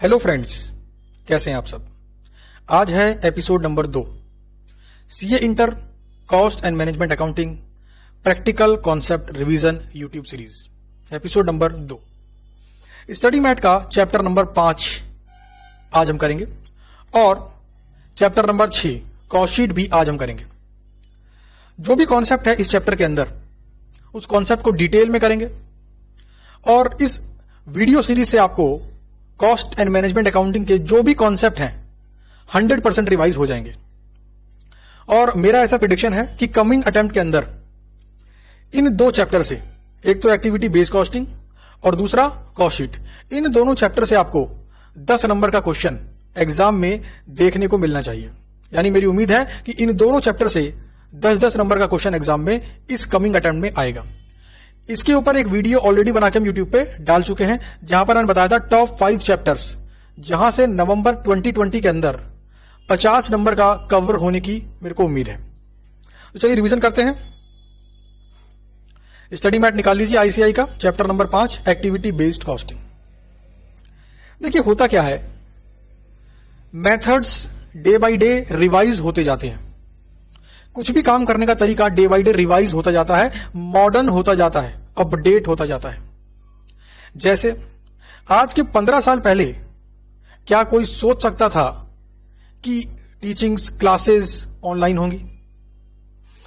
Hello friends, कैसे हैं आप सब। आज है episode number 2, CA inter cost and management accounting practical concept revision YouTube series, episode number 2। Study mat का चैप्टर नंबर 5 आज हम करेंगे और चैप्टर नंबर 6 कॉस्ट शीट भी आज हम करेंगे। जो भी कॉन्सेप्ट है इस चैप्टर के अंदर, उस कॉन्सेप्ट को डिटेल में करेंगे और इस वीडियो सीरीज से आपको कॉस्ट एंड मैनेजमेंट अकाउंटिंग के जो भी कॉन्सेप्ट हैं 100% रिवाइज हो जाएंगे। और मेरा ऐसा प्रेडिक्शन है कि कमिंग अटेम्प्ट के अंदर इन 2 चैप्टर से, एक तो एक्टिविटी बेस्ड कॉस्टिंग और दूसरा कॉस्ट शीट, इन दोनों चैप्टर से आपको 10 नंबर का क्वेश्चन एग्जाम में देखने को मिलना चाहिए। यानी मेरी उम्मीद है कि इन दोनों चैप्टर से 10-10 नंबर का क्वेश्चन एग्जाम में इस कमिंग अटेम्प्ट में आएगा। इसके ऊपर एक वीडियो ऑलरेडी बना के हम यूट्यूब पे डाल चुके हैं, जहां पर मैंने बताया था टॉप 5 चैप्टर्स, जहां से नवंबर 2020 के अंदर 50 नंबर का कवर होने की मेरे को उम्मीद है। तो चलिए रिवीजन करते हैं। स्टडी मैट निकाल लीजिए आईसीआई का, chapter number 5 activity based costing. देखिए होता क्या है, methods day by day revise होते जाते हैं। कुछ भी काम करने का तरीका डे बाय डे रिवाइज होता जाता है, मॉडर्न होता जाता है, अपडेट होता जाता है। जैसे आज के 15 साल पहले क्या कोई सोच सकता था कि टीचिंग्स क्लासेस ऑनलाइन होंगी,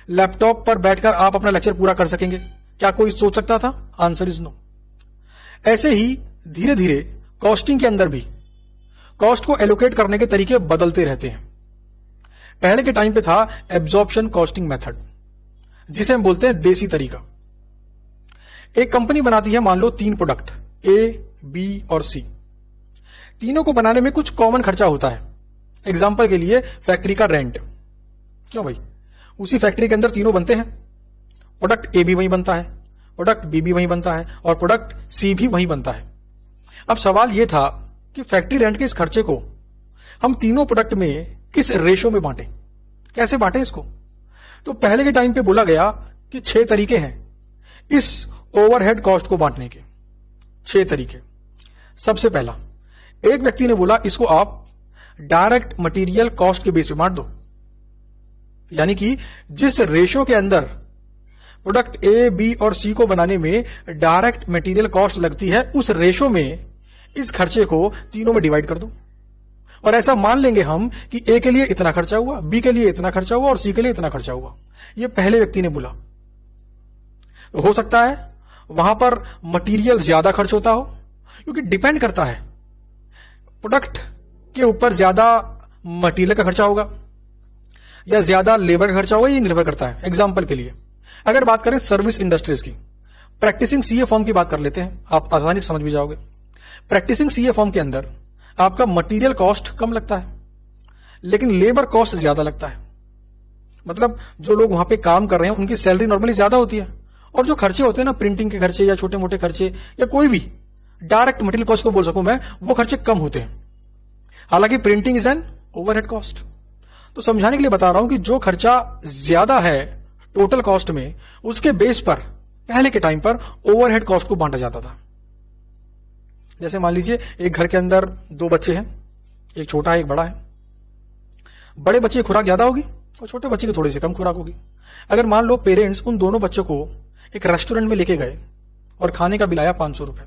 लैपटॉप पर बैठकर आप अपना लेक्चर पूरा कर सकेंगे? क्या कोई सोच सकता था? Answer is no. ऐसे ही धीरे धीरे कॉस्टिंग के अंदर भी कॉस्ट को एलोकेट करने के तरीके बदलते रहते हैं। पहले के टाइम पे था एब्जॉर्प्शन कॉस्टिंग मेथड, जिसे हम बोलते हैं देसी तरीका। एक कंपनी बनाती है मान लो 3 प्रोडक्ट ए, बी और सी। तीनों को बनाने में कुछ कॉमन खर्चा होता है। एग्जांपल के लिए फैक्ट्री का रेंट। क्यों भाई, उसी फैक्ट्री के अंदर तीनों बनते हैं। प्रोडक्ट ए भी वहीं बनता है, प्रोडक्ट बी भी वहीं बनता है और प्रोडक्ट सी भी वहीं बनता है। अब सवाल यह था कि फैक्ट्री रेंट के इस खर्चे को हम तीनों प्रोडक्ट में किस रेशो में बांटें, कैसे बांटें इसको। तो पहले के टाइम पे बोला गया कि 6 तरीके हैं इस ओवरहेड कॉस्ट को बांटने के। 6 तरीके। सबसे पहला, एक व्यक्ति ने बोला इसको आप डायरेक्ट मटेरियल कॉस्ट के बेस पे बांट दो। यानी कि जिस रेशो के अंदर प्रोडक्ट ए, बी और सी को बनाने में डायरेक्ट मटेरियल कॉस्ट लगती है, उस रेशो में इस खर्चे को तीनों में डिवाइड कर दो। और ऐसा मान लेंगे हम कि ए के लिए इतना खर्चा हुआ, बी के लिए इतना खर्चा हुआ और सी के लिए इतना खर्चा हुआ। यह पहले व्यक्ति ने बोला। तो हो सकता है वहां पर मटेरियल ज्यादा खर्च होता हो, क्योंकि डिपेंड करता है प्रोडक्ट के ऊपर ज्यादा मटेरियल का खर्चा होगा या ज्यादा लेबर का खर्चा होगा, ये निर्भर करता है। एग्जाम्पल के लिए अगर बात करें सर्विस इंडस्ट्रीज की, प्रैक्टिसिंग सीए फॉर्म की बात कर लेते हैं, आप आसानी से समझ भी जाओगे। प्रैक्टिसिंग सीए फॉर्म के अंदर आपका मटेरियल कॉस्ट कम लगता है, लेकिन लेबर कॉस्ट ज्यादा लगता है। मतलब जो लोग वहां पे काम कर रहे हैं उनकी सैलरी नॉर्मली ज्यादा होती है, और जो खर्चे होते हैं ना, प्रिंटिंग के खर्चे या छोटे मोटे खर्चे या कोई भी डायरेक्ट मटेरियल कॉस्ट को बोल सकूं मैं, वो खर्चे कम होते हैं। हालांकि printing is an overhead cost. तो समझाने के लिए बता रहा हूं कि जो खर्चा ज्यादा है टोटल कॉस्ट में, उसके बेस पर पहले के टाइम पर ओवरहेड कॉस्ट को बांटा जाता था। जैसे मान लीजिए एक घर के अंदर 2 बच्चे हैं, एक छोटा है एक बड़ा है। बड़े बच्चे की खुराक ज्यादा होगी और छोटे बच्चे की थोड़ी सी कम खुराक होगी। अगर मान लो पेरेंट्स उन दोनों बच्चों को एक रेस्टोरेंट में लेके गए और खाने का बिल आया 500 रुपए।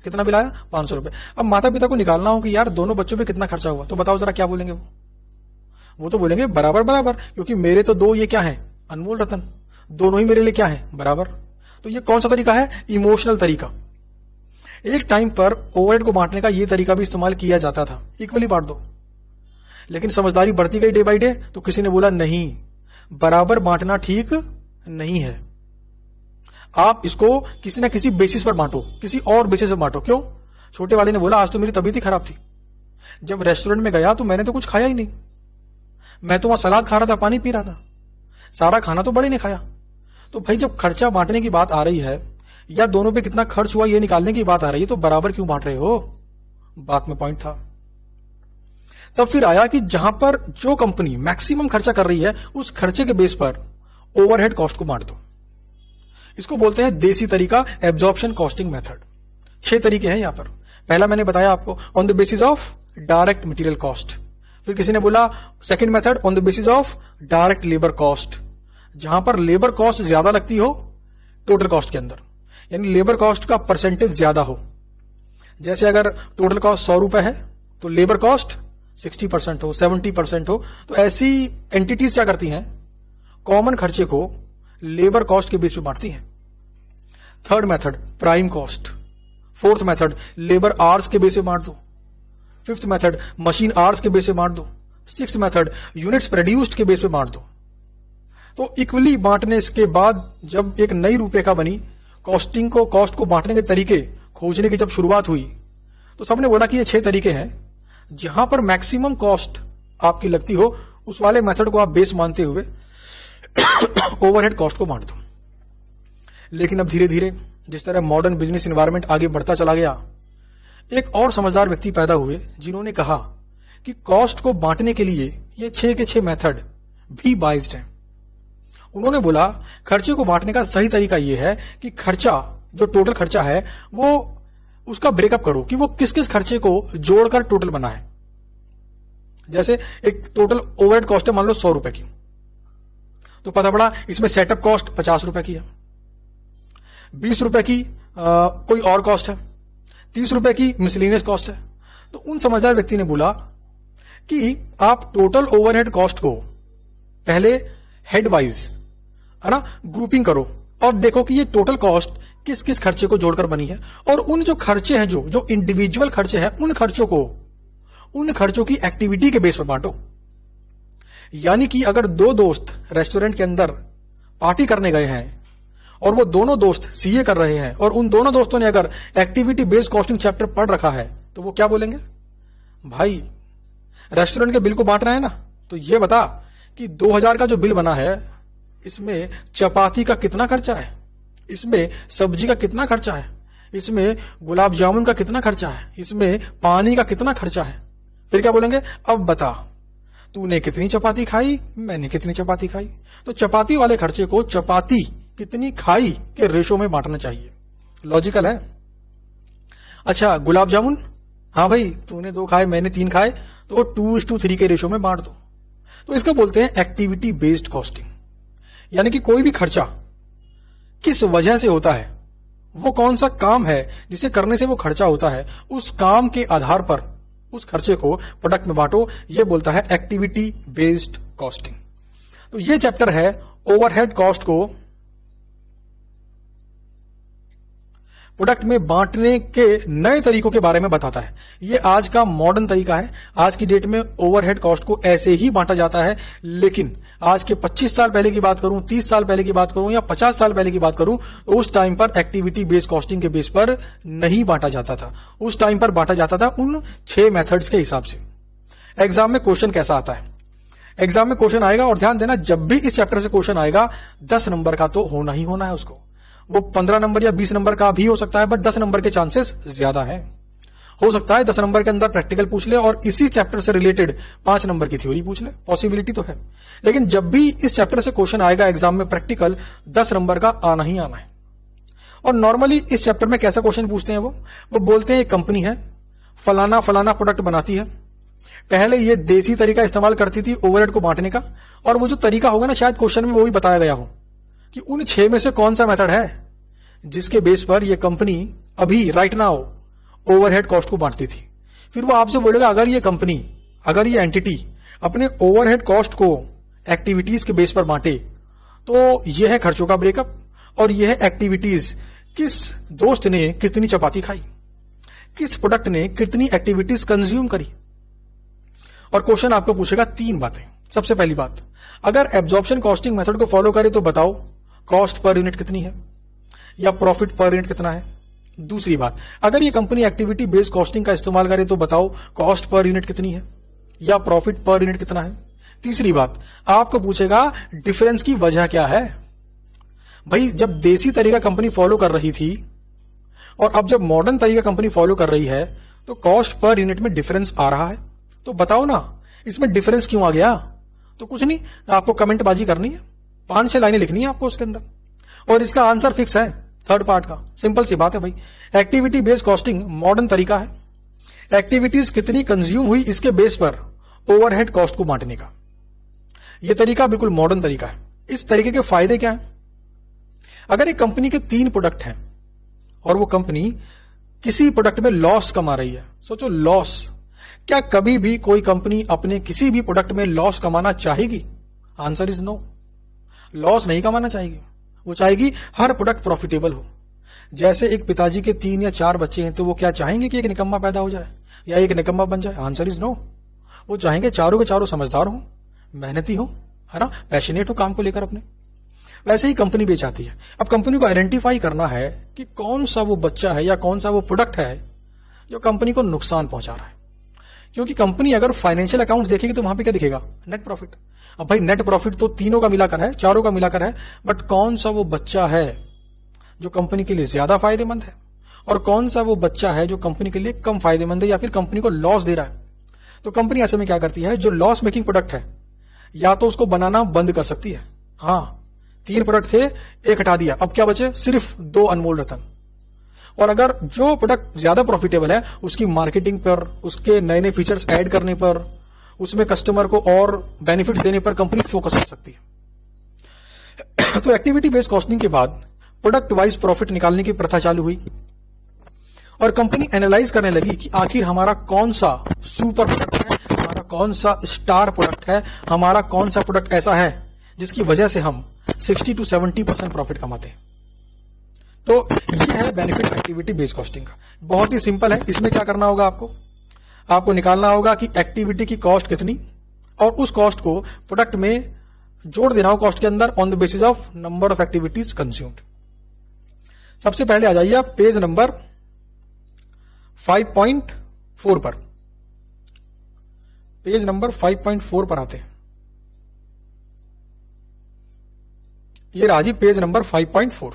कितना बिल आया? 500 रुपए। अब माता पिता को निकालना हो कि यार दोनों बच्चों में कितना खर्चा हुआ, तो बताओ जरा क्या बोलेंगे वो तो बोलेंगे बराबर बराबर, क्योंकि मेरे तो 2 ये क्या है, अनमोल रतन, दोनों ही मेरे लिए क्या है, बराबर। तो ये कौन सा तरीका है? इमोशनल तरीका। एक टाइम पर ओवरहेड को बांटने का यह तरीका भी इस्तेमाल किया जाता था, इक्वली बांट दो। लेकिन समझदारी बढ़ती गई डे बाय डे, तो किसी ने बोला नहीं, बराबर बांटना ठीक नहीं है, आप इसको किसी ना किसी बेसिस पर बांटो, किसी और बेसिस पर बांटो। क्यों? छोटे वाले ने बोला आज तो मेरी तबीयत ही खराब थी, जब रेस्टोरेंट में गया तो मैंने तो कुछ खाया ही नहीं, मैं तो वहां सलाद खा रहा था, पानी पी रहा था, सारा खाना तो बड़े ने खाया। तो भाई जब खर्चा बांटने की बात आ रही है या दोनों पे कितना खर्च हुआ ये निकालने की बात आ रही है, तो बराबर क्यों बांट रहे हो? बात में पॉइंट था। तब फिर आया कि जहां पर जो कंपनी मैक्सिमम खर्चा कर रही है, उस खर्चे के बेस पर ओवरहेड कॉस्ट को बांट दो। इसको बोलते हैं देसी तरीका, एब्जॉर्प्शन कॉस्टिंग मेथड। 6 तरीके हैं यहां पर। पहला मैंने बताया आपको on the basis of direct material cost. फिर किसी ने बोला second method on the basis of direct labour cost, जहां पर लेबर कॉस्ट ज्यादा लगती हो टोटल कॉस्ट के अंदर, यानी लेबर कॉस्ट का परसेंटेज ज्यादा हो। जैसे अगर टोटल कॉस्ट 100 रुपए है तो लेबर कॉस्ट 60% हो, 70% हो, तो ऐसी एंटिटीज क्या करती हैं, कॉमन खर्चे को लेबर कॉस्ट के बेस पे बांटती हैं। Third method prime cost. Fourth method labour hours के बेस पे बांट दो। फिफ्थ मेथड मशीन आवर्स के बेस पे बांट दो। सिक्स्थ मेथड यूनिट्स प्रोड्यूस्ड के बेस पे बांट दो। तो इक्वली बांटने के बाद जब एक नई रुपरेखा बनी, कॉस्टिंग को, कॉस्ट को बांटने के तरीके खोजने की जब शुरुआत हुई, तो सबने बोला कि ये 6 तरीके हैं, जहां पर मैक्सिमम कॉस्ट आपकी लगती हो उस वाले मेथड को आप बेस मानते हुए ओवरहेड कॉस्ट को बांट दो। लेकिन अब धीरे धीरे जिस तरह मॉडर्न बिजनेस एनवायरनमेंट आगे बढ़ता चला गया, एक और समझदार व्यक्ति पैदा हुए जिन्होंने कहा कि कॉस्ट को बांटने के लिए ये 6 के 6 मेथड भी बाइज्ड हैं। उन्होंने बोला खर्चे को बांटने का सही तरीका यह है कि खर्चा, जो टोटल खर्चा है, वो उसका ब्रेकअप करो कि वो किस किस खर्चे को जोड़कर टोटल बना है। जैसे एक टोटल ओवरहेड कॉस्ट है मान लो 100 रुपए की, तो पता पड़ा इसमें सेटअप कॉस्ट 50 रुपए की है, 20 रुपए की कोई और कॉस्ट है, 30 रुपए की मिसलेनियस कॉस्ट है। तो उन समझदार व्यक्ति ने बोला कि आप टोटल ओवरहेड कॉस्ट को पहले हेड वाइज, है ना, ग्रुपिंग करो और देखो कि ये टोटल कॉस्ट किस किस खर्चे को जोड़कर बनी है, और उन जो खर्चे हैं, जो इंडिविजुअल खर्चे हैं, उन खर्चों की एक्टिविटी के बेस पर बांटो। यानी कि अगर 2 दोस्त रेस्टोरेंट के अंदर पार्टी करने गए हैं और वो दोनों दोस्त सीए कर रहे हैं और उन दोनों दोस्तों ने अगर एक्टिविटी बेस्ड कॉस्टिंग चैप्टर पढ़ रखा है, तो वो क्या बोलेंगे, भाई रेस्टोरेंट के बिल को बांट रहे हैं ना, तो ये बता कि 2000 का जो बिल बना है, इसमें चपाती का कितना खर्चा है, इसमें सब्जी का कितना खर्चा है, इसमें गुलाब जामुन का कितना खर्चा है, इसमें पानी का कितना खर्चा है। फिर क्या बोलेंगे, अब बता तूने कितनी चपाती खाई, मैंने कितनी चपाती खाई। तो चपाती वाले खर्चे को चपाती कितनी खाई के रेशो में बांटना चाहिए। लॉजिकल है। अच्छा गुलाब जामुन, हाँ भाई तूने 2 खाए मैंने 3 खाए, तो 2:3 के रेशो में बांट दो। तो इसको बोलते हैं एक्टिविटी बेस्ड कॉस्टिंग। यानी कि कोई भी खर्चा किस वजह से होता है, वो कौन सा काम है जिसे करने से वो खर्चा होता है, उस काम के आधार पर उस खर्चे को प्रोडक्ट में बांटो। ये बोलता है एक्टिविटी बेस्ड कॉस्टिंग। तो ये चैप्टर है ओवरहेड कॉस्ट को प्रोडक्ट में बांटने के नए तरीकों के बारे में बताता है। ये आज का मॉडर्न तरीका है। आज की डेट में ओवरहेड कॉस्ट को ऐसे ही बांटा जाता है, लेकिन आज के 25 साल पहले की बात करूं, 30 साल पहले की बात करूं या 50 साल पहले की बात करूं, तो उस टाइम पर एक्टिविटी बेस्ड कॉस्टिंग के बेस पर नहीं बांटा जाता था। उस टाइम पर बांटा जाता था उन 6 मेथड्स के हिसाब से। एग्जाम में क्वेश्चन कैसा आता है, एग्जाम में क्वेश्चन आएगा, और ध्यान देना जब भी इस चैप्टर से क्वेश्चन आएगा 10 नंबर का तो होना ही होना है उसको। वो 15 नंबर या 20 नंबर का भी हो सकता है, बट 10 नंबर के चांसेस ज्यादा हैं। हो सकता है 10 नंबर के अंदर प्रैक्टिकल पूछ ले और इसी चैप्टर से रिलेटेड 5 नंबर की थ्योरी पूछ ले, पॉसिबिलिटी तो है। लेकिन जब भी इस चैप्टर से क्वेश्चन आएगा एग्जाम में प्रैक्टिकल, 10 नंबर का आना ही आना है। और नॉर्मली इस चैप्टर में कैसा क्वेश्चन पूछते हैं, वो बोलते हैं एक कंपनी है, फलाना फलाना प्रोडक्ट बनाती है, पहले ये देसी तरीका इस्तेमाल करती थी ओवरहेड को बांटने का, और वो जो तरीका होगा ना शायद क्वेश्चन में वो भी बताया गया हो कि उन 6 में से कौन सा मेथड है जिसके बेस पर ये कंपनी अभी राइट नाउ ओवरहेड कॉस्ट को बांटती थी। फिर वो आपसे बोलेगा अगर ये कंपनी, अगर ये एंटिटी अपने ओवरहेड कॉस्ट को एक्टिविटीज के बेस पर बांटे, तो ये है खर्चों का ब्रेकअप, और ये है एक्टिविटीज, किस दोस्त ने कितनी चपाती खाई, किस प्रोडक्ट ने कितनी एक्टिविटीज कंज्यूम करी। और क्वेश्चन आपको पूछेगा 3 बातें। सबसे पहली बात, अगर एब्जॉर्प्शन कॉस्टिंग मेथड को फॉलो करे तो बताओ कॉस्ट पर यूनिट कितनी है या प्रॉफिट पर यूनिट कितना है। दूसरी बात, अगर ये कंपनी एक्टिविटी बेस्ड कॉस्टिंग का इस्तेमाल करे तो बताओ कॉस्ट पर यूनिट कितनी है या प्रॉफिट पर यूनिट कितना है। तीसरी बात, आपको पूछेगा डिफरेंस की वजह क्या है। भाई जब देसी तरीका कंपनी फॉलो कर रही थी और अब जब मॉडर्न तरीका कंपनी फॉलो कर रही है, तो कॉस्ट पर यूनिट में डिफरेंस आ रहा है, तो बताओ ना इसमें डिफरेंस क्यों आ गया। तो कुछ नहीं, आपको कमेंट बाजी करनी है, 5-6 लाइनें लिखनी है आपको उसके अंदर, और इसका आंसर फिक्स है 3rd पार्ट का। सिंपल सी बात है भाई, एक्टिविटी बेस्ड कॉस्टिंग मॉडर्न तरीका है, एक्टिविटीज कितनी कंज्यूम हुई इसके बेस पर ओवरहेड कॉस्ट को बांटने का। यह तरीका बिल्कुल मॉडर्न तरीका है। इस तरीके के फायदे क्या हैं? अगर एक कंपनी के 3 प्रोडक्ट हैं और वो कंपनी किसी प्रोडक्ट में लॉस कमा रही है, सोचो लॉस, क्या कभी भी कोई कंपनी अपने किसी भी प्रोडक्ट में लॉस कमाना चाहेगी? Answer is no. लॉस नहीं कमाना चाहेगी, वो चाहेगी हर प्रोडक्ट प्रॉफिटेबल हो। जैसे एक पिताजी के 3 या 4 बच्चे हैं तो वो क्या चाहेंगे कि एक निकम्मा पैदा हो जाए या एक निकम्मा बन जाए? Answer is no. वो चाहेंगे चारों के चारों समझदार हो, मेहनती हो, है ना, पैशनेट हो काम को लेकर अपने। वैसे ही कंपनी भी चाहती है। अब कंपनी को आइडेंटिफाई करना है कि कौन सा वो बच्चा है या कौन सा वो प्रोडक्ट है जो कंपनी को नुकसान पहुंचा रहा है। क्योंकि कंपनी अगर फाइनेंशियल अकाउंट्स देखेगी तो वहां पे क्या दिखेगा? Net profit. अब भाई नेट प्रॉफिट तो तीनों का मिलाकर है, चारों का मिलाकर है, बट कौन सा वो बच्चा है जो कंपनी के लिए ज्यादा फायदेमंद है और कौन सा वो बच्चा है जो कंपनी के लिए कम फायदेमंद है या फिर कंपनी को लॉस दे रहा है? तो कंपनी ऐसे में क्या करती है, जो लॉस मेकिंग प्रोडक्ट है या तो उसको बनाना बंद कर सकती है। हाँ, 3 प्रोडक्ट थे, एक हटा दिया, अब क्या बचे? सिर्फ 2 अनमोल रतन। और अगर जो प्रोडक्ट ज्यादा प्रॉफिटेबल है उसकी मार्केटिंग पर, उसके नए नए फीचर्स ऐड करने पर, उसमें कस्टमर को और बेनिफिट्स देने पर कंपनी फोकस कर सकती है। तो एक्टिविटी बेस्ड कॉस्टिंग के बाद प्रोडक्ट वाइज प्रॉफिट निकालने की प्रथा चालू हुई और कंपनी एनालाइज करने लगी कि आखिर हमारा कौन सा सुपर प्रोडक्ट है, हमारा कौन सा स्टार प्रोडक्ट है, हमारा कौन सा प्रोडक्ट ऐसा है जिसकी वजह से हम 60 to 70% प्रॉफिट कमाते हैं। तो ये है बेनिफिट एक्टिविटी बेस्ड कॉस्टिंग का। बहुत ही सिंपल है। इसमें क्या करना होगा आपको निकालना होगा कि एक्टिविटी की कॉस्ट कितनी और उस कॉस्ट को प्रोडक्ट में जोड़ देना हो कॉस्ट के अंदर on the basis of number of activities consumed. सबसे पहले आ जाइए आप पेज नंबर 5.4 पर। पेज नंबर 5.4 पर आते हैं। ये राजी पेज नंबर 5.4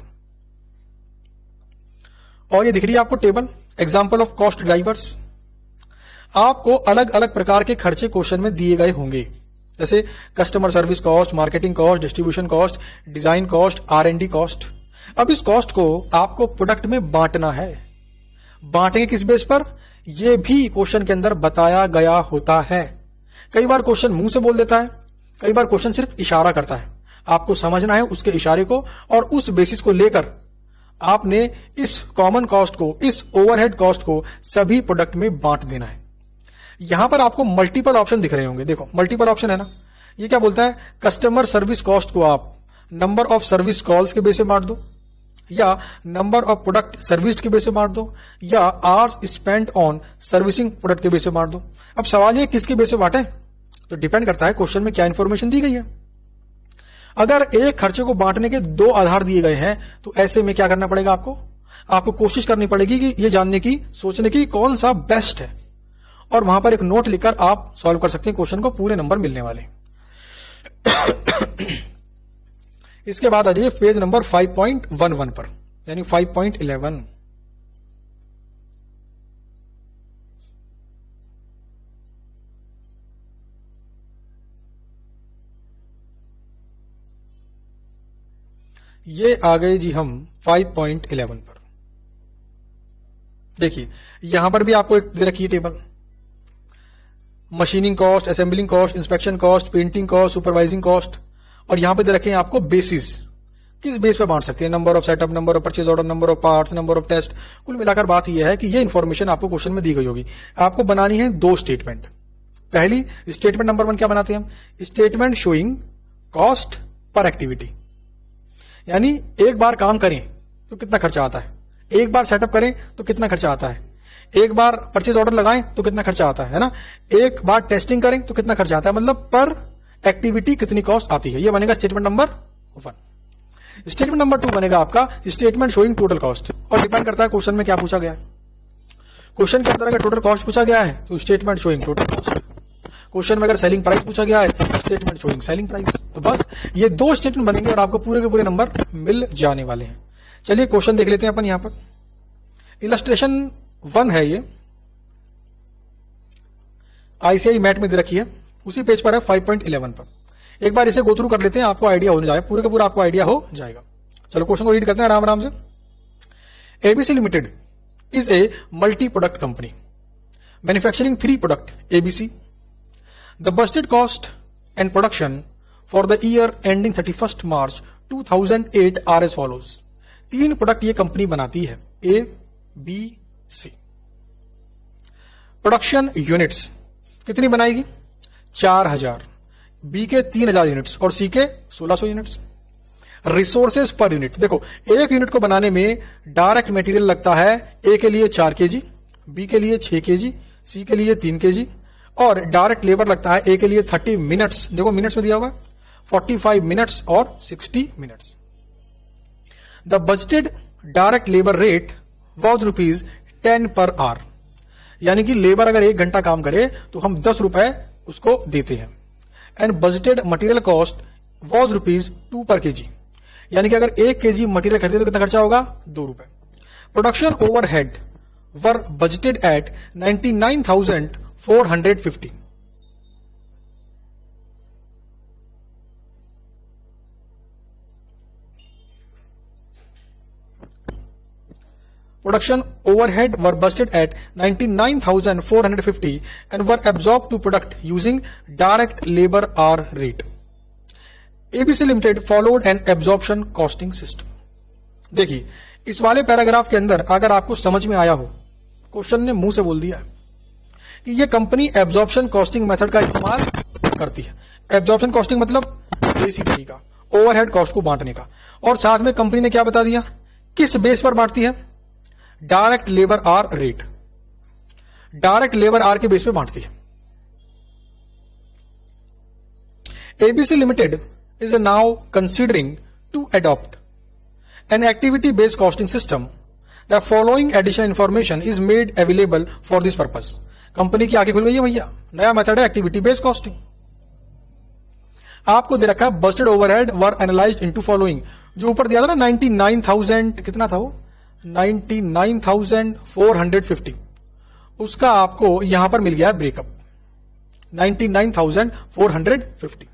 और ये दिख रही है आपको table, example of cost drivers. आपको अलग अलग प्रकार के खर्चे क्वेश्चन में दिए गए होंगे, जैसे customer service cost, marketing cost, distribution cost, design cost, R&D cost. अब इस कॉस्ट को आपको प्रोडक्ट में बांटना है। बांटेंगे किस बेस पर? यह भी क्वेश्चन के अंदर बताया गया होता है। कई बार क्वेश्चन मुंह से बोल देता है, कई बार क्वेश्चन सिर्फ इशारा करता है। आपको समझना है उसके इशारे को और उस बेसिस को लेकर आपने इस कॉमन कॉस्ट को, इस ओवरहेड कॉस्ट को सभी प्रोडक्ट में बांट देना है। यहां पर आपको मल्टीपल ऑप्शन दिख रहे होंगे। देखो मल्टीपल ऑप्शन है ना। ये क्या बोलता है? कस्टमर सर्विस कॉस्ट को आप नंबर ऑफ सर्विस कॉल्स के बेस पे बांट दो, या नंबर ऑफ प्रोडक्ट सर्विस के बेस पे बांट दो, या hours spent on servicing product के बेस पे बांट दो। अब सवाल ये किसके बेस पे बांटे? तो डिपेंड करता है क्वेश्चन में क्या इंफॉर्मेशन दी गई है। अगर एक खर्चे को बांटने के 2 आधार दिए गए हैं तो ऐसे में क्या करना पड़ेगा आपको कोशिश करनी पड़ेगी कि ये जानने की, सोचने की कौन सा बेस्ट है, और वहां पर एक नोट लिखकर आप सॉल्व कर सकते हैं क्वेश्चन को, पूरे नंबर मिलने वाले। इसके बाद आ जाइए पेज नंबर 5.11 पर, यानी 5.11। ये आ गए जी हम 5.11 पर। देखिए यहां पर भी आपको एक दे रखी है table, machining cost, assembling cost, inspection cost, painting cost, supervising cost, और यहां पे दे रखे हैं आपको बेसिस, किस बेस पे बांट सकते हैं, number of setup, number of purchase order, number of parts, number of test. कुल मिलाकर बात यह है कि ये इंफॉर्मेशन आपको क्वेश्चन में दी गई होगी। आपको बनानी है 2 स्टेटमेंट। पहली स्टेटमेंट नंबर 1 क्या बनाते हैं हम? Statement showing cost per activity, यानी एक बार काम करें तो कितना खर्चा आता है, एक बार सेटअप करें तो कितना खर्चा आता है, एक बार परचेज ऑर्डर लगाएं तो कितना खर्चा आता है ना, एक बार टेस्टिंग करें तो कितना खर्चा आता है, मतलब पर एक्टिविटी कितनी कॉस्ट आती है। ये बनेगा स्टेटमेंट नंबर 1। स्टेटमेंट नंबर 2 बनेगा आपका स्टेटमेंट शोइंग टोटल कॉस्ट, और डिपेंड करता है क्वेश्चन में क्या पूछा गया है। क्वेश्चन के अंदर अगर टोटल कॉस्ट पूछा गया है तो statement showing total cost. Question में अगर सेलिंग प्राइस पूछा गया है तो स्टेटमेंट शोइंग सेलिंग प्राइस। तो बस ये 2 स्टेटमेंट बनेंगे और आपको पूरे के पूरे नंबर मिल जाने वाले हैं। चलिए क्वेश्चन देख लेते हैं अपन। यहां पर इलस्ट्रेशन 1 है, ये ICAI मैट में दे रखी है, उसी पेज पर है 5.11 पर। एक बार इसे गो थ्रू कर लेते हैं, आपको आइडिया हो जाएगा, पूरे का पूरा आपको आइडिया हो जाएगा। चलो क्वेश्चन को रीड करते हैं आराम आराम से। ABC limited is a multi product company manufacturing 3 product ABC. The budgeted cost and production for the year ending 31st March 2008 are as follows. 3 product ये कंपनी बनाती है, A, B, C. Production units कितनी बनाएगी? 4000, B के 3000 units और C के 1600 units. Resources per unit, देखो एक यूनिट को बनाने में डायरेक्ट मटेरियल लगता है A के लिए 4 kg, B के लिए 6 kg, C के लिए 3 kg और डायरेक्ट लेबर लगता है A के लिए 30 मिनट्स, देखो मिनट्स में दिया हुआ 45 मिनट्स और 60 minutes. The budgeted direct labour rate was ₹10 per hour. यानी कि लेबर अगर 1 घंटा काम करे तो हम 10 रुपए उसको देते हैं. And budgeted material cost was ₹2 per kg. यानी कि अगर 1 kg मटेरियल खरीदे तो कितना खर्चा होगा? 2 रुपए. Production overhead were budgeted eight 99,450. Production overhead were budgeted at 99,450 and were absorbed to product using direct labor hour rate. ABC Limited followed an absorption costing system. देखिए इस वाले पैराग्राफ के अंदर अगर आपको समझ में आया हो, क्वेश्चन ने मुंह से बोल दिया कि ये कंपनी एब्जॉर्प्शन कॉस्टिंग मेथड का इस्तेमाल करती है. एब्जॉर्प्शन कॉस्टिंग मतलब देसी तरीका, ओवरहेड कॉस्ट को बांटने का. और साथ में कंपनी ने क्या बता दिया, किस बेस पर बांटती है? Direct labour hour rate, direct labour hour के बेस पे बांटती है. ABC Limited is now considering to adopt an activity based costing system. The following additional information is made available for this purpose. Company की आंखें खुल गई है भैया, नया मेथड है एक्टिविटी बेस्ड कॉस्टिंग. आपको दे रखा है बजटेड ओवरहेड वर एनालाइज्ड इनटू फॉलोइंग. जो ऊपर दिया था ना 99,000 कितना था वो 99,450, उसका आपको यहां पर मिल गया है ब्रेकअप 99,450.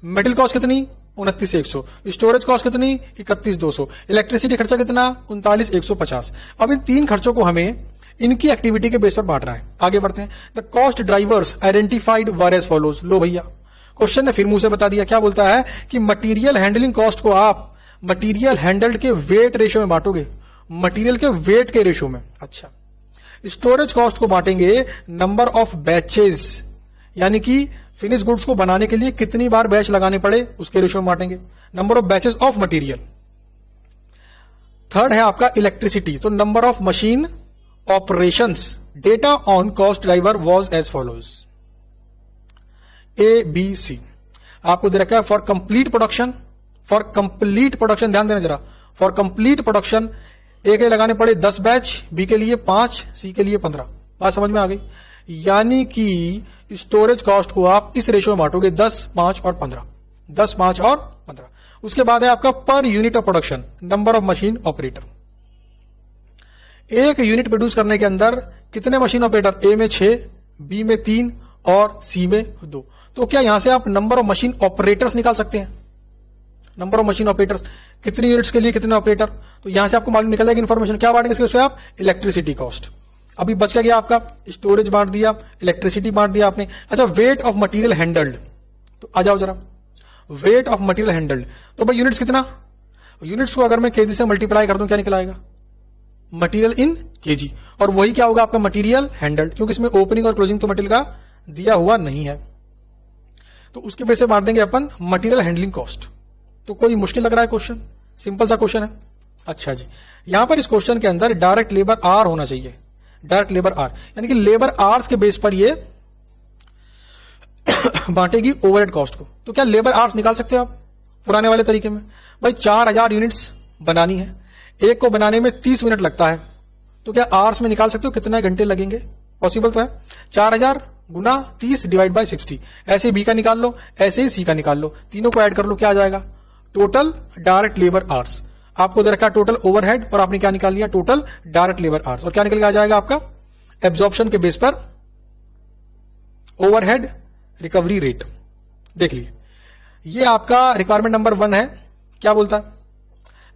मेटल कॉस्ट कितनी 29,100, स्टोरेज कॉस्ट कितनी 31,200, इलेक्ट्रिसिटी खर्चा कितना 39,150. अब इन 3 खर्चों को हमें इनकी एक्टिविटी के बेस पर बांटना है. आगे बढ़ते हैं. The cost drivers identified were as follows. लो भैया क्वेश्चन ने फिर मुंह से बता दिया. क्या बोलता है कि मटीरियल हैंडलिंग कॉस्ट को आप मटीरियल हैंडल्ड के वेट रेशियो में बांटोगे, मटेरियल के वेट के रेशियो में. अच्छा, स्टोरेज कॉस्ट को बांटेंगे नंबर ऑफ बैचेस, यानी कि फिनिश गुड्स को बनाने के लिए कितनी बार बैच लगाने पड़े उसके रेशियो में बांटेंगे, number of batches of material. Third है आपका इलेक्ट्रिसिटी, तो number of machine operations. Data on cost driver was as follows. ABC आपको दे रखा है for complete production. For complete production ध्यान देना जरा, फॉर कंप्लीट प्रोडक्शन ए के लगाने पड़े 10 बैच, बी के लिए 5, सी के लिए 15. बात समझ में आ गई. यानी कि स्टोरेज कॉस्ट को आप इस रेशियो में बांटोगे 10, 5 और 15. 10, 5 और 15. उसके बाद है आपका per unit of production, number of machine operator. एक यूनिट प्रोड्यूस करने के अंदर कितने मशीन ऑपरेटर? ए में 6, बी में 3 और सी में 2. तो क्या यहां से आप नंबर ऑफ मशीन ऑपरेटर्स निकाल सकते हैं? नंबर ऑफ मशीन ऑपरेटर्स, कितनी यूनिट्स के लिए कितने ऑपरेटर, तो यहां से आपको मालूम निकल जाएगी इन्फॉर्मेशन. क्या बांटेंगे इसके आप? Electricity cost. अभी बच क्या गया आपका? स्टोरेज बांट दिया, इलेक्ट्रिसिटी बांट दिया आपने. अच्छा, वेट ऑफ मटेरियल हैंडल्ड, तो आ जाओ जरा. वेट ऑफ मटेरियल हैंडल्ड, तो भाई यूनिट्स कितना? यूनिट्स को अगर मैं केजी से मल्टीप्लाई कर दूं क्या निकल आएगा? Material in KG. और वही क्या होगा आपका? मटेरियल हैंडल्ड, क्योंकि इसमें ओपनिंग और क्लोजिंग तो मटेरियल का दिया हुआ नहीं है. तो उसके बेस से बांट देंगे अपन मटेरियल हैंडलिंग कॉस्ट. तो कोई मुश्किल लग रहा है क्वेश्चन? सिंपल सा क्वेश्चन है. अच्छा जी, यहां पर इस क्वेश्चन के अंदर डायरेक्ट लेबर आर होना चाहिए. डायरेक्ट लेबर आर यानी कि लेबर आर्स के बेस पर ये बांटेगी ओवरहेड कॉस्ट को. तो क्या लेबर आर्स निकाल सकते हो आप पुराने वाले तरीके में? भाई 4000 यूनिट्स बनानी है, एक को बनाने में 30 मिनट लगता है, तो क्या आर्स में निकाल सकते हो कितने घंटे लगेंगे? पॉसिबल तो है. 4000 गुना 30 डिवाइड बाय 60. ऐसे बी का निकाल लो, ऐसे ही सी का निकाल लो, तीनों को ऐड कर लो, क्या आ जाएगा? Total direct labour hours. आपको दे रखा टोटल ओवरहेड और आपने क्या निकाल लिया? Total direct labour hours. और क्या निकल के आ जाएगा आपका? एब्जॉर्प्शन के बेस पर ओवरहेड रिकवरी रेट. देख लीजिए, ये आपका रिक्वायरमेंट नंबर 1 है. क्या बोलता है?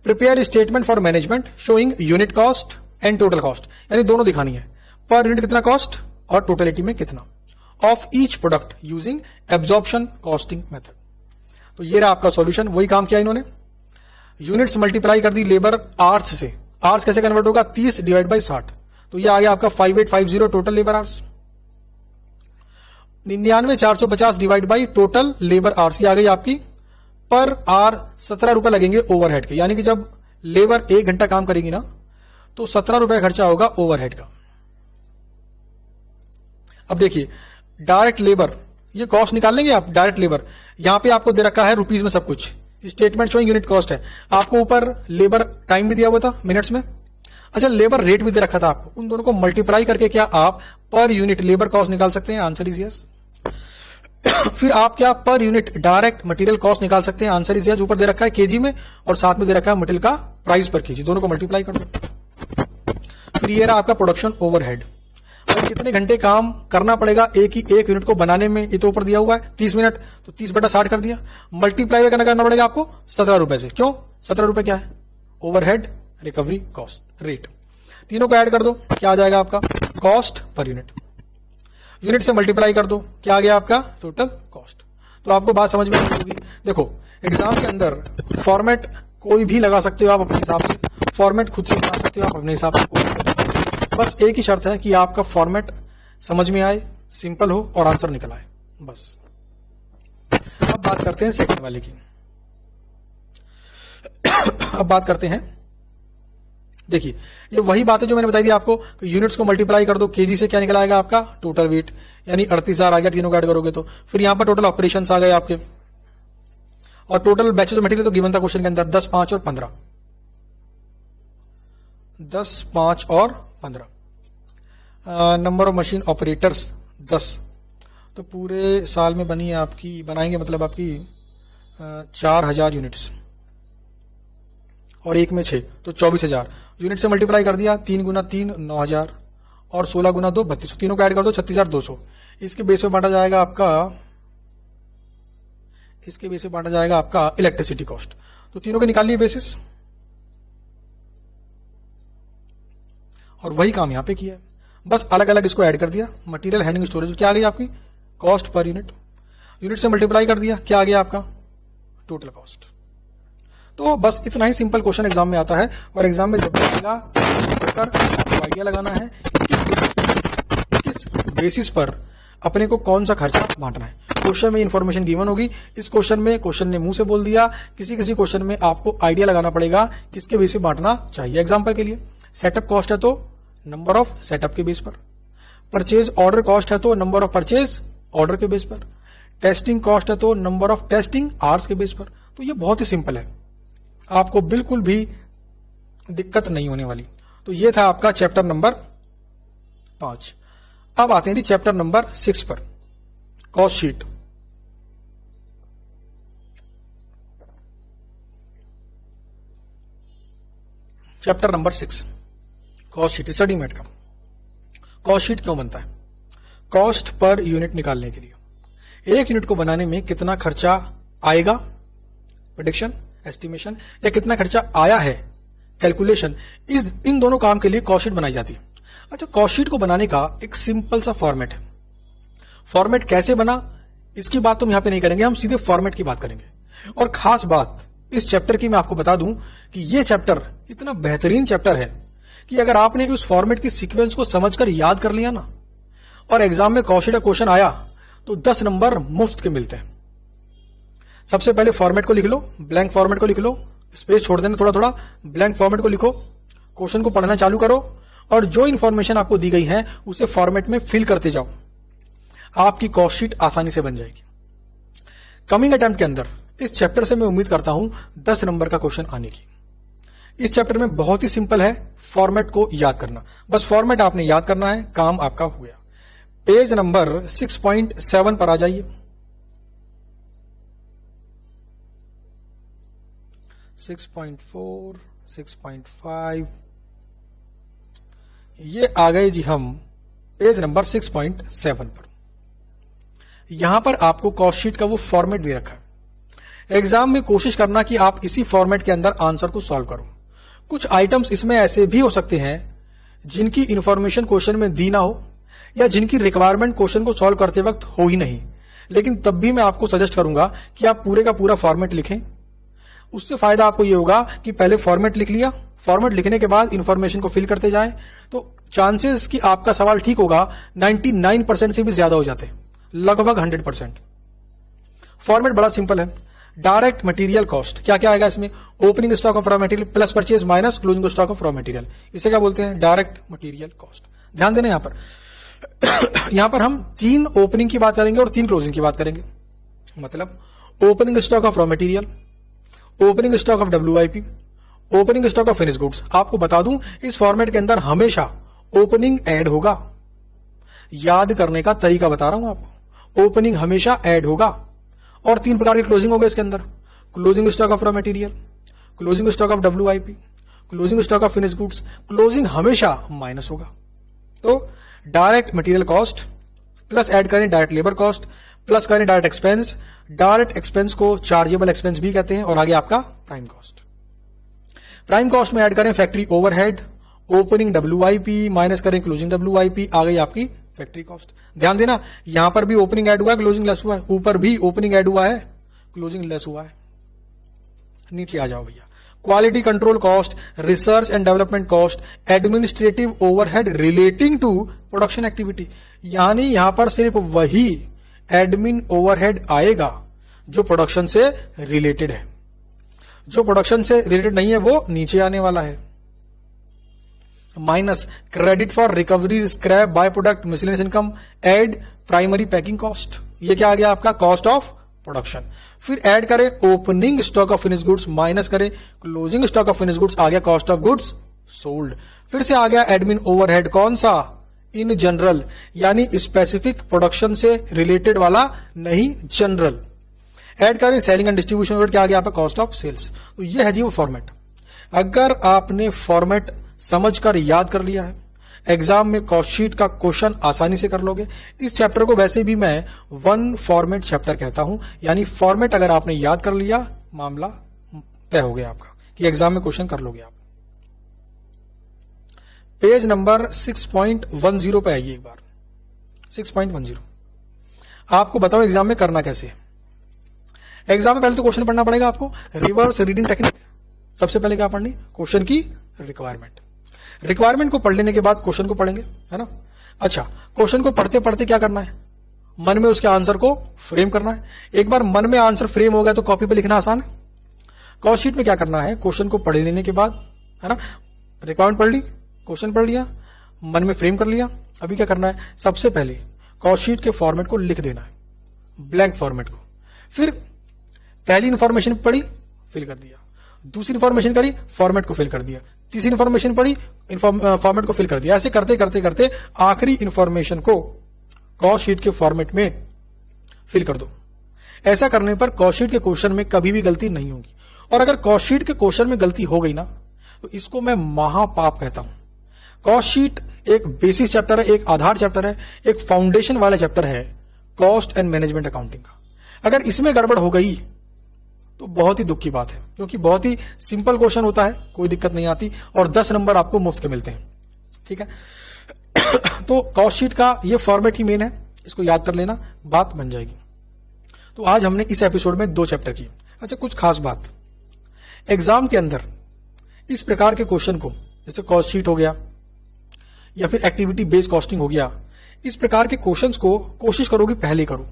Prepare statement for management showing unit cost and total cost, यानी दोनों दिखानी है. पर यूनिट कितना कॉस्ट और टोटलिटी में कितना of each product using absorption costing method. तो ये रहा आपका सॉल्यूशन। वही काम किया इन्होंने, यूनिट्स मल्टीप्लाई कर दी लेबर आवर्स से। आवर्स कैसे कन्वर्ट होगा, 30 डिवाइड बाई 60, तो ये आ गया आपका 5850 total labour hours. 99,450 divide by total labour hours, ये आ गई आपकी पर आवर 17 रुपए लगेंगे ओवरहेड के। यानी कि जब लेबर 1 घंटा काम करेगी ना तो 17 रुपए खर्चा होगा ओवरहेड का। अब देखिए डायरेक्ट लेबर, ये कॉस्ट निकाल लेंगे आप। डायरेक्ट लेबर यहां पे आपको दे रखा है रुपीज में सब कुछ, स्टेटमेंट शोइंग यूनिट कॉस्ट है। आपको ऊपर लेबर टाइम भी दिया हुआ था मिनट्स में, अच्छा लेबर रेट भी दे रखा था आपको। उन दोनों को मल्टीप्लाई करके क्या आप पर यूनिट लेबर कॉस्ट निकाल सकते हैं, आंसर इज यस। फिर आप क्या per unit direct material cost निकाल सकते हैं, आंसर इज यस। ऊपर दे रखा है केजी में और साथ में दे रखा है मटेरियल का प्राइस पर केजी, दोनों को मल्टीप्लाई कर दो। फिर ये रहा आपका प्रोडक्शन ओवरहेड, कितने घंटे काम करना पड़ेगा एक यूनिट को बनाने में, ये तो ऊपर दिया हुआ है 30 मिनट, तो 30/60 कर दिया। मल्टीप्लाई करना पड़ेगा आपको 17 रुपए से। क्यों 17 रुपए, क्या है ओवरहेड रिकवरी कॉस्ट रेट। तीनों को ऐड कर दो, क्या आ जाएगा आपका कॉस्ट पर यूनिट। यूनिट से मल्टीप्लाई कर दो, क्या आ गया आपका टोटल कॉस्ट। तो आपको बात समझ में आई होगी। देखो एग्जाम के अंदर फॉर्मेट कोई भी लगा सकते हो आप अपने हिसाब से, फॉर्मेट खुद से बना सकते हो आप अपने हिसाब से। बस एक ही शर्त है कि आपका फॉर्मेट समझ में आए, सिंपल हो और आंसर निकल आए, बस। अब बात करते हैं सेकंड वाले की। अब बात करते हैं, देखिए ये वही बात है जो मैंने बताई थी आपको, यूनिट्स को मल्टीप्लाई कर दो, केजी से क्या निकल आएगा आपका टोटल वेट, यानी 38,000 आ गया, तीनों को ऐड करोगे तो। फिर यहां पर टोटल ऑपरेशंस आ गए आपके, और टोटल बैचेस ऑफ मटेरियल तो गिवन था क्वेश्चन के अंदर 10, 5 और 15। 10, 5 और 15। नंबर ऑफ मशीन ऑपरेटर्स 10, तो पूरे साल में बनी है आपकी, बनाएंगे मतलब आपकी 4000 यूनिट्स, और एक में 6 तो 24,000 यूनिट से मल्टीप्लाई कर दिया। 3 गुना 3 9,000 और 16 गुना 2 32, तीनों को ऐड कर दो 36,200। इसके बेस पे बांटा जाएगा आपका, इसके बेस पे बांटा जाएगा आपका इलेक्ट्रिसिटी कॉस्ट। तो तीनों के निकाल लिए बेसिस, और वही काम यहां पे किया है, बस अलग अलग इसको ऐड कर दिया। मटेरियल हैंडलिंग स्टोरेज क्या आ गई आपकी कॉस्ट पर यूनिट, यूनिट से मल्टीप्लाई कर दिया, क्या आ गया आपका टोटल कॉस्ट। तो बस इतना ही सिंपल क्वेश्चन एग्जाम में आता है, और एग्जाम में जब भी आएगा आपको आइडिया लगाना है किस बेसिस पर अपने को कौन सा खर्चा बांटना है। क्वेश्चन में इंफॉर्मेशन गिवन होगी, इस क्वेश्चन में क्वेश्चन ने मुंह से बोल दिया, किसी किसी क्वेश्चन में आपको आइडिया लगाना पड़ेगा किसके बेसिस बांटना चाहिए। एग्जाम्पल के लिए सेटअप कॉस्ट है तो नंबर ऑफ सेटअप के बेस पर, परचेज ऑर्डर कॉस्ट है तो नंबर ऑफ परचेज ऑर्डर के बेस पर, टेस्टिंग कॉस्ट है तो नंबर ऑफ टेस्टिंग आवर्स के बेस पर। तो ये बहुत ही सिंपल है, आपको बिल्कुल भी दिक्कत नहीं होने वाली। तो ये था आपका चैप्टर नंबर 5। अब आते हैं चैप्टर नंबर 6 पर, cost sheet. Chapter number 6 cost sheet, study mate का। कॉस्ट शीट क्यों बनता है, कॉस्ट पर यूनिट निकालने के लिए। एक यूनिट को बनाने में कितना खर्चा आएगा, प्रेडिक्शन एस्टिमेशन, या कितना खर्चा आया है कैलकुलेशन, इन दोनों काम के लिए कॉस्ट शीट बनाई जाती है। अच्छा, कॉस्ट शीट को बनाने का एक सिंपल सा फॉर्मेट है। फॉर्मेट कैसे बना इसकी बात तो हम यहां पे नहीं करेंगे, हम सीधे फॉर्मेट की बात करेंगे। और खास बात इस चैप्टर की मैं आपको बता दूं कि यह चैप्टर इतना बेहतरीन चैप्टर है कि अगर आपने उस फॉर्मेट की सीक्वेंस को समझकर याद कर लिया ना, और एग्जाम में कॉस्ट शीट का क्वेश्चन आया तो 10 नंबर मुफ्त के मिलते हैं। सबसे पहले फॉर्मेट को लिख लो, ब्लैंक फॉर्मेट को लिख लो, स्पेस छोड़ देना थोड़ा थोड़ा, ब्लैंक फॉर्मेट को लिखो, क्वेश्चन को पढ़ना चालू करो, और जो इंफॉर्मेशन आपको दी गई है उसे फॉर्मेट में फिल करते जाओ, आपकी कॉस्ट शीट आसानी से बन जाएगी। कमिंग अटेम्प्ट के अंदर इस चैप्टर से मैं उम्मीद करता हूं 10 नंबर का क्वेश्चन आने की। इस चैप्टर में बहुत ही सिंपल है फॉर्मेट को याद करना, बस फॉर्मेट आपने याद करना है, काम आपका हो गया। पेज नंबर 6.7 पर आ जाइए। 6.4, 6.5, ये आ गए जी हम पेज नंबर 6.7 पर। यहां पर आपको कॉस्ट शीट का वो फॉर्मेट दे रखा है। एग्जाम में कोशिश करना कि आप इसी फॉर्मेट के अंदर आंसर को सॉल्व करो। कुछ आइटम्स इसमें ऐसे भी हो सकते हैं जिनकी इंफॉर्मेशन क्वेश्चन में दी ना हो, या जिनकी रिक्वायरमेंट क्वेश्चन को सॉल्व करते वक्त हो ही नहीं, लेकिन तब भी मैं आपको सजेस्ट करूंगा कि आप पूरे का पूरा फॉर्मेट लिखें। उससे फायदा आपको ये होगा कि पहले फॉर्मेट लिख लिया, फॉर्मेट लिखने के बाद इंफॉर्मेशन को फिल करते जाएं, तो चांसेस कि आपका सवाल ठीक होगा 99% से भी ज्यादा हो जाते हैं, लगभग 100%। फॉर्मेट बड़ा सिंपल है। डायरेक्ट मटेरियल कॉस्ट, क्या क्या आएगा इसमें? Opening stock of raw material plus purchase minus closing stock of raw material, इसे क्या बोलते हैं? Direct material cost. ध्यान देना यहां पर यहां पर हम 3 ओपनिंग की बात करेंगे और 3 क्लोजिंग की बात करेंगे। मतलब opening stock of raw material, opening stock of WIP, opening stock of finish goods. आपको बता दूं इस फॉर्मेट के अंदर हमेशा ओपनिंग ऐड होगा। याद करने का तरीका बता रहा हूं आपको, ओपनिंग हमेशा ऐड होगा। और 3 प्रकार की क्लोजिंग होगा इसके अंदर, closing stock of raw material, closing stock of WIP, closing stock of finish goods. Closing हमेशा माइनस होगा। तो direct material cost plus add करें डायरेक्ट लेबर कॉस्ट प्लस करें डायरेक्ट एक्सपेंस। डायरेक्ट एक्सपेंस को चार्जेबल एक्सपेंस भी कहते हैं। और आगे आपका प्राइम कॉस्ट। प्राइम कॉस्ट में ऐड करें factory overhead, opening WIP minus करें क्लोजिंग WIP, आ गई आपकी फैक्ट्री कॉस्ट। ध्यान देना यहां पर भी ओपनिंग ऐड हुआ है, क्लोजिंग लेस हुआ है, ऊपर भी ओपनिंग ऐड हुआ है, क्लोजिंग लेस हुआ है। नीचे आ जाओ भैया, quality control cost, research and development cost, administrative overhead relating to production activity. यानी यहां पर सिर्फ वही एडमिन ओवरहेड आएगा जो प्रोडक्शन से रिलेटेड है, जो प्रोडक्शन से रिलेटेड नहीं है वो नीचे आने वाला है। Minus credit for recovery scrap by product miscellaneous income add primary packing cost, ये क्या आ गया आपका? Cost of production. फिर ऐड करें opening stock of finish goods minus करें closing stock of finish goods, आ गया कॉस्ट ऑफ गुड्स सोल्ड। फिर से आ गया एडमिन ओवरहेड, कौन सा? इन जनरल, यानी स्पेसिफिक प्रोडक्शन से रिलेटेड वाला नहीं, जनरल। ऐड करें सेलिंग एंड डिस्ट्रीब्यूशन ओवरहेड, क्या आ गया आपका? Cost of sales. तो ये है जी वो फॉर्मेट। अगर आपने फॉर्मेट समझकर याद कर लिया है, एग्जाम में कॉस्ट शीट का क्वेश्चन आसानी से कर लोगे। इस चैप्टर को वैसे भी मैं 1 फॉर्मेट चैप्टर कहता हूं, यानी फॉर्मेट अगर आपने याद कर लिया, मामला तय हो गया आपका कि एग्जाम में क्वेश्चन कर लोगे आप। पेज नंबर 6.10 पे आइए एक बार। 6.10 आपको बताओ एग्जाम में करना कैसे है। एग्जाम में पहले तो क्वेश्चन पढ़ना पड़ेगा आपको, रिवर्स रीडिंग टेक्निक। सबसे पहले क्या पढ़नी? क्वेश्चन की रिक्वायरमेंट। रिक्वायरमेंट को पढ़ लेने के बाद क्वेश्चन को पढ़ेंगे, है ना। अच्छा, क्वेश्चन को पढ़ते पढ़ते क्या करना है? मन में उसके आंसर को फ्रेम करना है। एक बार मन में आंसर फ्रेम हो गया तो कॉपी पे लिखना आसान है। कॉस्ट शीट में क्या करना है? क्वेश्चन को पढ़ लेने के बाद, है ना, रिक्वायरमेंट पढ़ ली, क्वेश्चन पढ़ लिया, मन में फ्रेम कर लिया। अभी क्या करना है? सबसे पहले कॉस्ट शीट के फॉर्मेट को लिख देना है, ब्लैंक फॉर्मेट को। फिर पहली इंफॉर्मेशन पढ़ी, फिल कर दिया। दूसरी इंफॉर्मेशन करी, फॉर्मेट को फिल कर दिया। तीसरी इंफॉर्मेशन पढ़ी, फॉर्मेट को फिल कर दिया। ऐसे करते करते करते आखिरी इंफॉर्मेशन को कॉस्ट शीट के फॉर्मेट में फिल कर दो। ऐसा करने पर कॉस्ट शीट के क्वेश्चन में कभी भी गलती नहीं होगी। और अगर कॉस्ट शीट के क्वेश्चन में गलती हो गई ना, तो इसको मैं महापाप कहता हूं। कॉस्ट शीट एक बेसिक चैप्टर है, एक आधार चैप्टर है, एक फाउंडेशन वाला चैप्टर है कॉस्ट एंड मैनेजमेंट अकाउंटिंग का। अगर इसमें गड़बड़ हो गई तो बहुत ही दुख की बात है, क्योंकि बहुत ही सिंपल क्वेश्चन होता है, कोई दिक्कत नहीं आती और 10 नंबर आपको मुफ्त के मिलते हैं। ठीक है तो कॉस्ट शीट का ये फॉर्मेट ही मेन है, इसको याद कर लेना, बात बन जाएगी। तो आज हमने इस एपिसोड में 2 चैप्टर की। अच्छा, कुछ खास बात, एग्जाम के अंदर इस प्रकार के क्वेश्चन को, जैसे कॉस्ट शीट हो गया या फिर एक्टिविटी बेस्ड कॉस्टिंग हो गया, इस प्रकार के क्वेश्चंस को कोशिश करोगे पहले करो,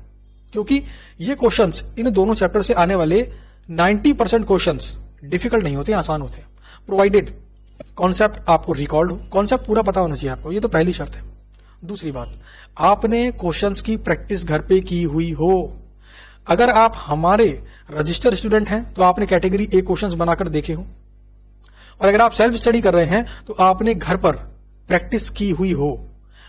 क्योंकि ये क्वेश्चंस इन दोनों चैप्टर से आने वाले 90% क्वेश्चंस डिफिकल्ट नहीं होते, आसान होते हैं, प्रोवाइडेड कॉन्सेप्ट आपको रिकॉर्ड हो। कॉन्सेप्ट पूरा पता होना चाहिए आपको, ये तो पहली शर्त है। दूसरी बात, आपने क्वेश्चंस की प्रैक्टिस घर पे की हुई हो। अगर आप हमारे रजिस्टर स्टूडेंट हैं तो आपने कैटेगरी ए क्वेश्चंस बनाकर देखे हो, और अगर आप सेल्फ स्टडी कर रहे हैं तो आपने घर पर प्रैक्टिस की हुई हो,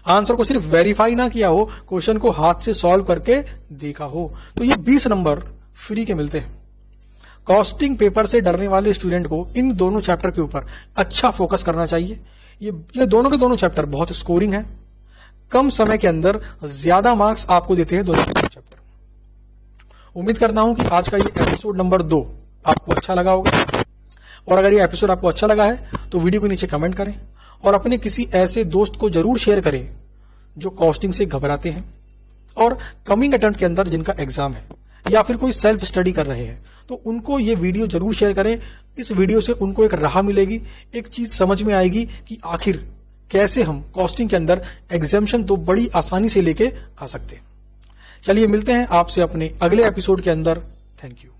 आंसर को सिर्फ वेरीफाई ना किया हो, क्वेश्चन को हाथ से सॉल्व करके देखा हो। तो ये 20 नंबर फ्री के मिलते हैं। कॉस्टिंग पेपर से डरने वाले स्टूडेंट को इन दोनों चैप्टर के ऊपर अच्छा फोकस करना चाहिए। ये दोनों के दोनों चैप्टर बहुत स्कोरिंग है, कम समय के अंदर ज्यादा मार्क्स आपको देते हैं दोनों चैप्टर। उम्मीद करता हूं कि आज का ये एपिसोड नंबर 2 आपको अच्छा लगा होगा, और अगर ये एपिसोड आपको अच्छा लगा है तो वीडियो के नीचे कमेंट करें और अपने किसी ऐसे दोस्त को जरूर शेयर करें जो कॉस्टिंग से घबराते हैं और कमिंग अटेम्प्ट के अंदर जिनका एग्जाम है या फिर कोई सेल्फ स्टडी कर रहे हैं, तो उनको ये वीडियो जरूर शेयर करें। इस वीडियो से उनको एक राह मिलेगी, एक चीज समझ में आएगी कि आखिर कैसे हम कॉस्टिंग के अंदर एग्जाम्शन तो बड़ी आसानी से लेके आ सकते हैं। चलिए मिलते हैं आपसे अपने अगले एपिसोड के अंदर। Thank you.